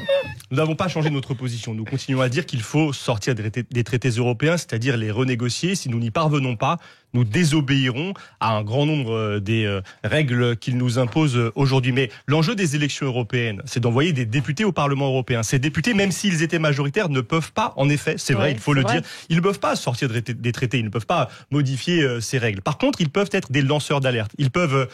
nous n'avons pas changé notre position. Nous continuons à dire qu'il faut sortir des traités européens, c'est-à-dire les renégocier. Si nous n'y parvenons pas, nous désobéirons à un grand nombre des règles qu'ils nous imposent aujourd'hui. Mais l'enjeu des élections européennes, c'est d'envoyer des députés au Parlement européen. Ces députés, même s'ils étaient majoritaires, ne peuvent pas, en effet, c'est vrai, il faut le dire, ils ne peuvent pas sortir des traités, ils ne peuvent pas modifier ces règles. Par contre, ils peuvent être des lanceurs d'alerte. Ils peuvent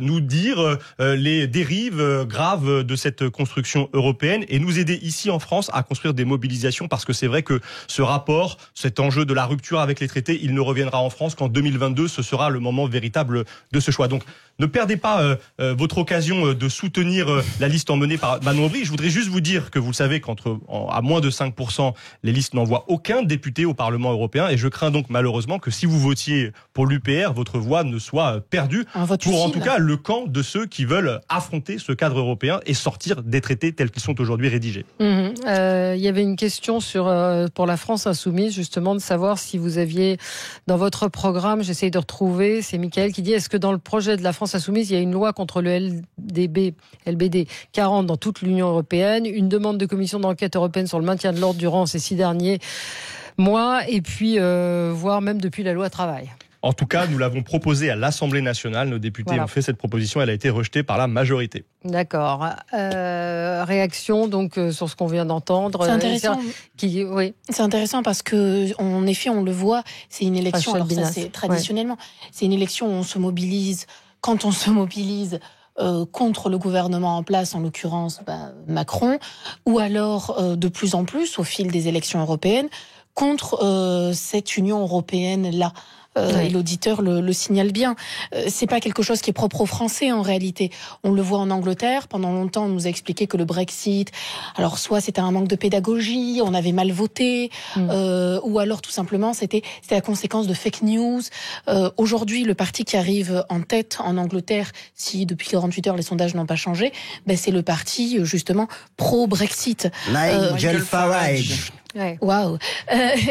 nous dire les dérives graves de cette construction européenne et nous aider ici en France à construire des mobilisations, parce que c'est vrai que ce rapport, cet enjeu de la rupture avec les traités, il ne reviendra en France qu'en 2022, ce sera le moment véritable de ce choix. Donc, ne perdez pas votre occasion de soutenir la liste emmenée par Manon Aubry. Je voudrais juste vous dire que vous le savez qu'à moins de 5%, les listes n'envoient aucun député au Parlement européen. Et je crains donc malheureusement que si vous votiez pour l'UPR, votre voix ne soit perdue pour en tout cas le camp de ceux qui veulent affronter ce cadre européen et sortir des traités tels qu'ils sont aujourd'hui rédigés. Il y avait une question pour la France Insoumise, justement, de savoir si vous aviez dans votre programme, j'essaye de retrouver, c'est Mickaël qui dit, est-ce que dans le projet de la France Insoumise, il y a une loi contre le LBD 40 dans toute l'Union européenne, une demande de commission d'enquête européenne sur le maintien de l'ordre durant ces 6 derniers mois, et puis voire même depuis la loi travail. En tout cas, nous l'avons proposé à l'Assemblée nationale. Nos députés ont fait cette proposition. Elle a été rejetée par la majorité. D'accord. Réaction donc sur ce qu'on vient d'entendre. C'est intéressant. Oui. C'est intéressant parce que, en effet, on le voit. C'est une élection. Alors ça, c'est traditionnellement, c'est une élection où on se mobilise. Quand on se mobilise contre le gouvernement en place, en l'occurrence Macron, ou alors de plus en plus au fil des élections européennes contre cette Union européenne-là. Et l'auditeur le signale bien. C'est pas quelque chose qui est propre aux Français en réalité. On le voit en Angleterre. Pendant longtemps, on nous a expliqué que le Brexit, alors soit c'était un manque de pédagogie, on avait mal voté, ou alors tout simplement c'était la conséquence de fake news. Aujourd'hui, le parti qui arrive en tête en Angleterre, si depuis 48 heures les sondages n'ont pas changé, c'est le parti justement pro-Brexit. Nigel Farage. Waouh,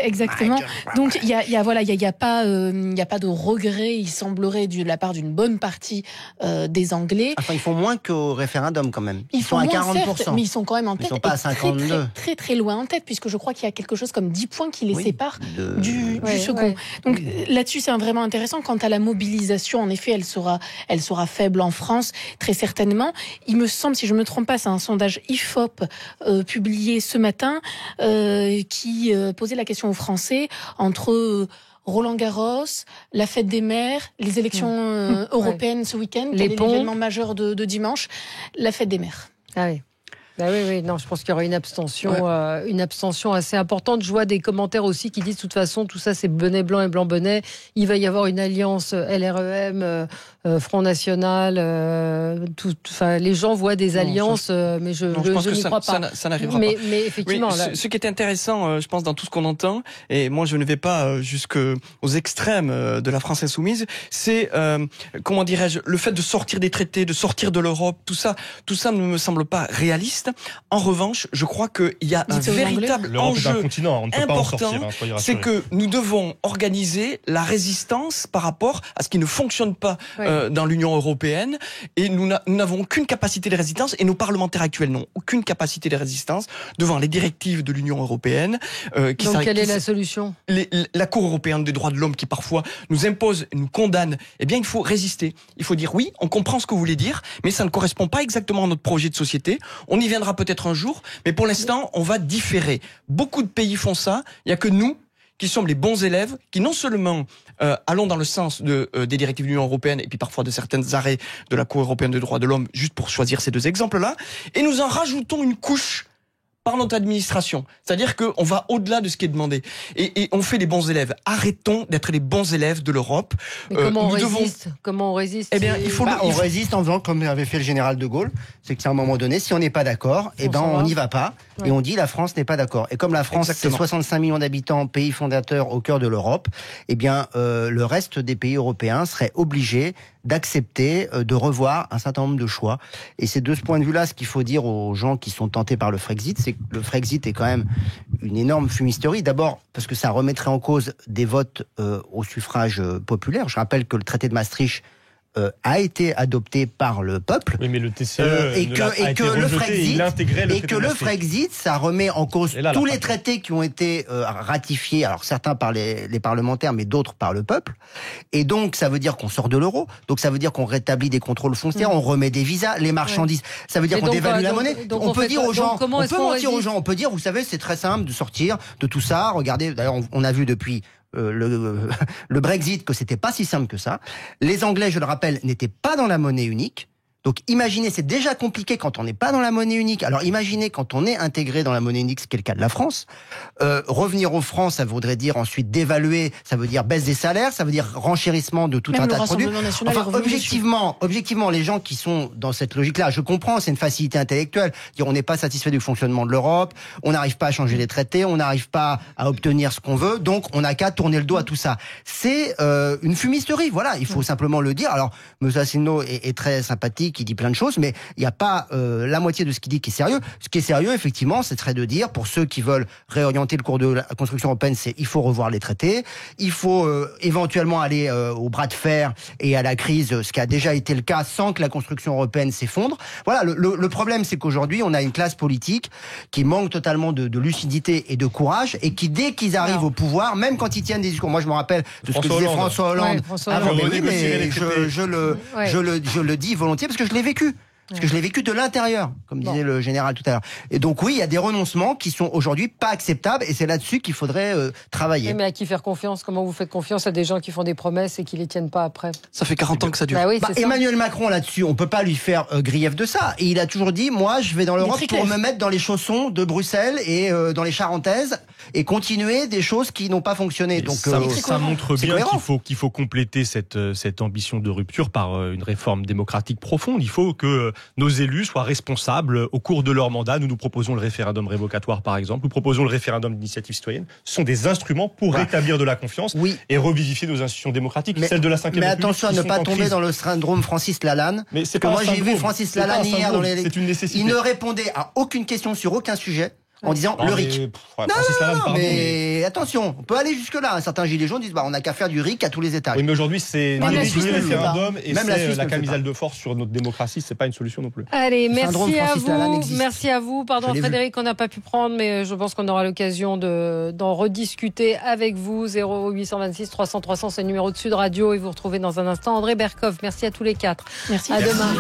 exactement. Donc il y a pas de regret. Il semblerait de la part d'une bonne partie des Anglais. Enfin, ils font moins qu'au référendum quand même. Ils sont à 40%. Certes, mais ils sont quand même en tête. Ils sont pas à 52. Très loin en tête, puisque je crois qu'il y a quelque chose comme 10 points qui les séparent du second. Donc là-dessus, c'est vraiment intéressant. Quant à la mobilisation, en effet, elle sera faible en France, très certainement. Il me semble, si je me trompe pas, c'est un sondage IFOP publié ce matin. Qui posait la question aux Français entre Roland-Garros, la fête des mères, les élections européennes ce week-end, quel est l'événement majeur de dimanche, la fête des mères. Ah oui. Oui, non, je pense qu'il y aura une abstention assez importante. Je vois des commentaires aussi qui disent de toute façon tout ça c'est bonnet blanc et blanc bonnet. Il va y avoir une alliance LREM, Front National. Les gens voient des alliances, mais je n'y crois pas. Ça n'arrivera pas. Mais effectivement, ce qui est intéressant, je pense, dans tout ce qu'on entend, et moi je ne vais pas jusqu'aux extrêmes de la France insoumise, c'est comment dirais-je, le fait de sortir des traités, de sortir de l'Europe, tout ça ne me semble pas réaliste. En revanche, je crois qu'il y a un véritable enjeu important, c'est que nous devons organiser la résistance par rapport à ce qui ne fonctionne pas dans l'Union européenne, et nous n'avons aucune capacité de résistance, et nos parlementaires actuels n'ont aucune capacité de résistance devant les directives de l'Union européenne. Donc quelle est la solution ? La Cour européenne des droits de l'homme qui parfois nous impose, nous condamne. Eh bien, il faut résister. Il faut dire oui, on comprend ce que vous voulez dire, mais ça ne correspond pas exactement à notre projet de société. On y viendra peut-être un jour, mais pour l'instant, on va différer. Beaucoup de pays font ça. Il n'y a que nous qui sommes les bons élèves, qui non seulement allons dans le sens des directives de l'Union européenne et puis parfois de certains arrêts de la Cour européenne des droits de l'homme, juste pour choisir ces 2 exemples-là, et nous en rajoutons une couche par notre administration. C'est-à-dire qu'on va au-delà de ce qui est demandé. Et on fait les bons élèves. Arrêtons d'être les bons élèves de l'Europe. Mais comment on résiste Eh bien, on résiste en faisant comme avait fait le général de Gaulle. C'est qu'à un moment donné, si on n'est pas d'accord, on n'y va pas. Et on dit la France n'est pas d'accord. Et comme la France, c'est 65 millions d'habitants, pays fondateur au cœur de l'Europe, eh bien, le reste des pays européens seraient obligés d'accepter de revoir un certain nombre de choix. Et c'est de ce point de vue-là, ce qu'il faut dire aux gens qui sont tentés par le Frexit, c'est que le Frexit est quand même une énorme fumisterie. D'abord, parce que ça remettrait en cause des votes au suffrage populaire. Je rappelle que le traité de Maastricht a été adopté par le peuple. Oui, mais le TCE le Frexit, ça remet en cause tous les traités qui ont été ratifiés, alors certains par les parlementaires, mais d'autres par le peuple. Et donc, ça veut dire qu'on sort de l'euro. Donc, ça veut dire qu'on rétablit des contrôles frontières, on remet des visas, les marchandises. Ça veut dire qu'on dévalue la monnaie. On peut dire aux gens, on peut dire, vous savez, c'est très simple de sortir de tout ça. Regardez, d'ailleurs, on a vu depuis le Brexit que c'était pas si simple que ça. Les Anglais, je le rappelle, n'étaient pas dans la monnaie unique. Donc imaginez, c'est déjà compliqué quand on n'est pas dans la monnaie unique. Alors imaginez quand on est intégré dans la monnaie unique, ce qui est le cas de la France. Revenir aux francs, ça voudrait dire ensuite dévaluer, ça veut dire baisse des salaires, ça veut dire renchérissement de tout un tas de produits. Enfin, objectivement, les gens qui sont dans cette logique-là, je comprends, c'est une facilité intellectuelle. Dire on n'est pas satisfait du fonctionnement de l'Europe, on n'arrive pas à changer les traités, on n'arrive pas à obtenir ce qu'on veut, donc on n'a qu'à tourner le dos à tout ça. C'est une fumisterie, voilà, il faut simplement le dire. Alors, M. Asselineau est très sympathique, qui dit plein de choses, mais il n'y a pas la moitié de ce qu'il dit qui est sérieux. Ce qui est sérieux, effectivement, ce serait de dire, pour ceux qui veulent réorienter le cours de la construction européenne, c'est il faut revoir les traités, il faut éventuellement aller au bras de fer et à la crise, ce qui a déjà été le cas sans que la construction européenne s'effondre. Voilà, le problème, c'est qu'aujourd'hui, on a une classe politique qui manque totalement de lucidité et de courage, et qui, dès qu'ils arrivent au pouvoir, même quand ils tiennent des discours, moi je me rappelle de ce que disait François Hollande avant, je le dis volontiers parce que je l'ai vécu. Parce que je l'ai vécu de l'intérieur, comme disait le général tout à l'heure. Et donc oui, il y a des renoncements qui sont aujourd'hui pas acceptables, et c'est là-dessus qu'il faudrait travailler. Mais à qui faire confiance? Comment vous faites confiance à des gens qui font des promesses et qui les tiennent pas après? Ça fait 40 ans que ça dure. Bah oui, Emmanuel Macron, là-dessus, on peut pas lui faire grief de ça. Et il a toujours dit, moi, je vais dans l'Europe pour me mettre dans les chaussons de Bruxelles et dans les Charentaises et continuer des choses qui n'ont pas fonctionné. Donc ça montre bien qu'il faut compléter cette ambition de rupture par une réforme démocratique profonde. Il faut que nos élus soient responsables au cours de leur mandat. Nous proposons le référendum révocatoire, par exemple. Nous proposons le référendum d'initiative citoyenne. Ce sont des instruments pour rétablir de la confiance et revivifier nos institutions démocratiques, celles de la 5e République. Mais attention à ne pas tomber dans le syndrome Francis Lalanne. Mais c'est pas moi, j'ai vu Francis Lalanne hier dans les... C'est une nécessité. Il ne répondait à aucune question sur aucun sujet. En disant le RIC. Mais attention, on peut aller jusque-là. Certains gilets jaunes disent on n'a qu'à faire du RIC à tous les étages. Oui, mais aujourd'hui, c'est le référendum et c'est la camisole de force sur notre démocratie. C'est pas une solution non plus. Allez, merci à vous. Merci à vous. Pardon, Frédéric, on n'a pas pu prendre, mais je pense qu'on aura l'occasion d'en rediscuter avec vous. 0826 300 300, c'est le numéro de Sud Radio, et vous retrouvez dans un instant André Berkoff. Merci à tous les quatre. Merci. À demain.